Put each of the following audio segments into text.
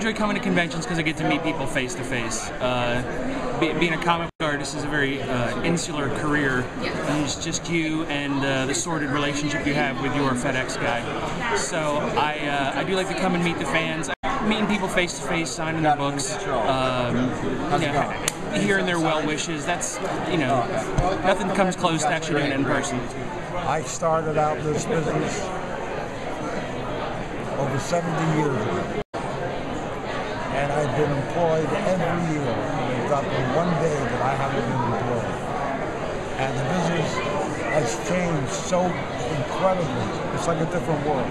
enjoy coming to conventions because I get to meet people face to face. Being a comic book artist is a very insular career, and it's just you and the sordid relationship you have with your FedEx guy. So I do like to come and meet the fans, meeting people face to face, signing their books, hearing their well wishes. That's, nothing comes close to actually doing it in person. I started out this business over 70 years ago, and I've been employed every year. There's not been one day that I haven't been employed. And the business has changed so incredibly. It's like a different world.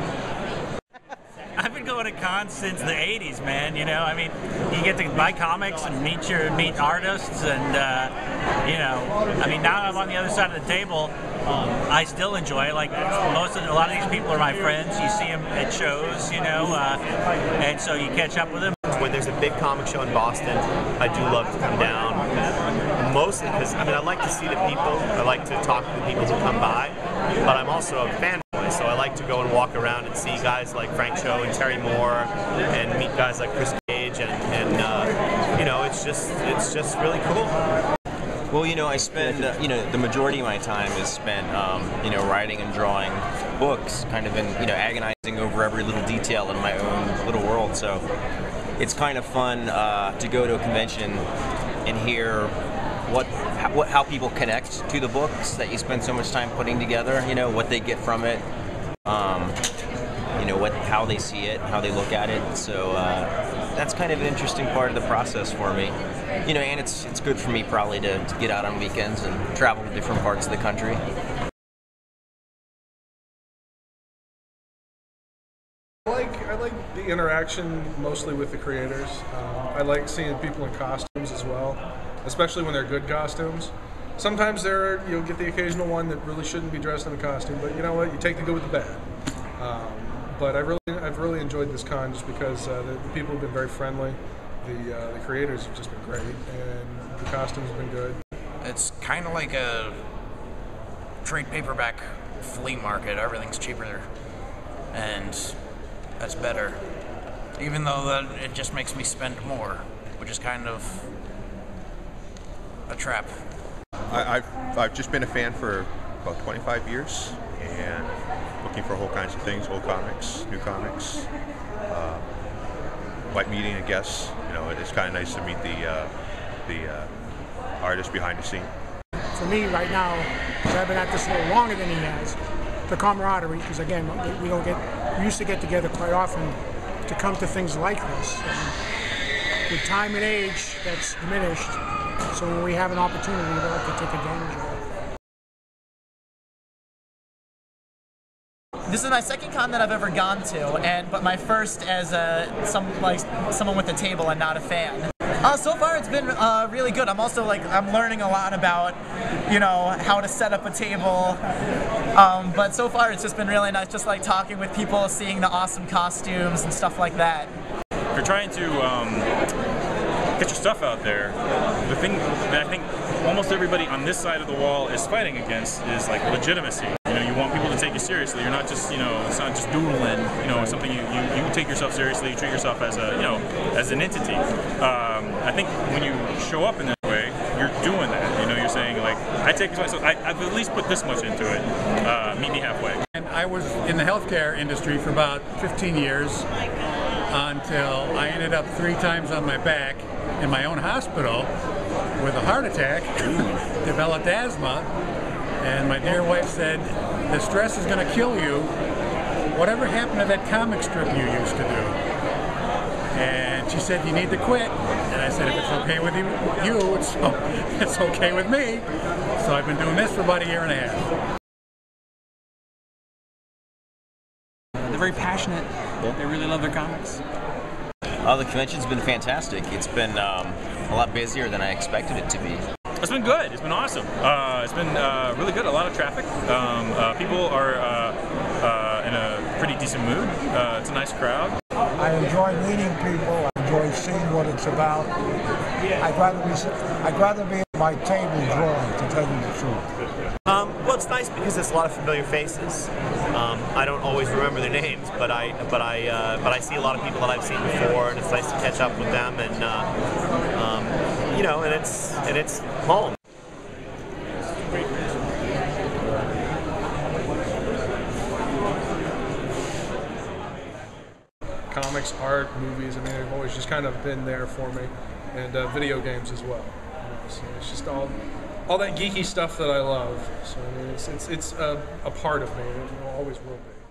I've been going to cons since the 80s, man. I mean, you get to buy comics and meet artists, and I mean, now I'm on the other side of the table. I still enjoy it. Like a lot of these people are my friends. You see them at shows, and so you catch up with them. When there's a big comic show in Boston, I do love to come down, mostly because, I like to see the people, I like to talk to the people who come by, but I'm also a fanboy, so I like to go and walk around and see guys like Frank Cho and Terry Moore, and meet guys like Chris Cage, and it's just really cool. Well, I spend, the majority of my time is spent, writing and drawing books, kind of agonizing over every little detail in my own little world. So it's kind of fun to go to a convention and hear how people connect to the books that you spend so much time putting together. What they get from it, how they see it, how they look at it. So that's kind of an interesting part of the process for me. And it's good for me probably to get out on weekends and travel to different parts of the country. I like the interaction mostly with the creators. I like seeing people in costumes as well, especially when they're good costumes. Sometimes you'll get the occasional one that really shouldn't be dressed in a costume, but you know what? You take the good with the bad. But I've really enjoyed this con just because the people have been very friendly. The creators have just been great, and the costumes have been good. It's kind of like a trade paperback flea market. Everything's cheaper, and that's better. Even though it just makes me spend more, which is kind of a trap. I've just been a fan for about 25 years, and looking for whole kinds of things, old comics, new comics, like meeting a guest. It's kind of nice to meet the artist behind the scene. For me right now, because I've been at this a little longer than he has, the camaraderie, because again, we used to get together quite often to come to things like this. And with time and age, that's diminished. So when we have an opportunity, we like to take advantage of it. This is my second con that I've ever gone to, but my first as someone with a table and not a fan. So far it's been really good. I'm also I'm learning a lot about how to set up a table, but so far it's just been really nice, just talking with people, seeing the awesome costumes and stuff like that. If you're trying to get your stuff out there, the thing that I think almost everybody on this side of the wall is fighting against is legitimacy. You want people to take you seriously. You're not just, it's not just doodling, something you take yourself seriously, you treat yourself as as an entity. I think when you show up in that way, you're doing that. You're saying I take myself, I've at least put this much into it. Meet me halfway. And I was in the healthcare industry for about 15 years until I ended up 3 times on my back in my own hospital with a heart attack, developed asthma. And my dear wife said, the stress is going to kill you. Whatever happened to that comic strip you used to do? And she said, you need to quit. And I said, if it's okay with you, it's okay with me. So I've been doing this for about 1.5 years. They're very passionate. They really love their comics. The convention's been fantastic. It's been a lot busier than I expected it to be. It's been good. It's been awesome. It's been really good. A lot of traffic. People are in a pretty decent mood. It's a nice crowd. I enjoy meeting people. I enjoy seeing what it's about. I'd rather be at my table drawing, to tell you the truth. Well, it's nice because it's a lot of familiar faces. I don't always remember their names, but I see a lot of people that I've seen before, and it's nice to catch up with them, and you know, and it's home. Comics, art, movies. I mean, they've always just kind of been there for me, and video games as well. So it's just all that geeky stuff that I love. So I mean, it's a part of me. It always will be.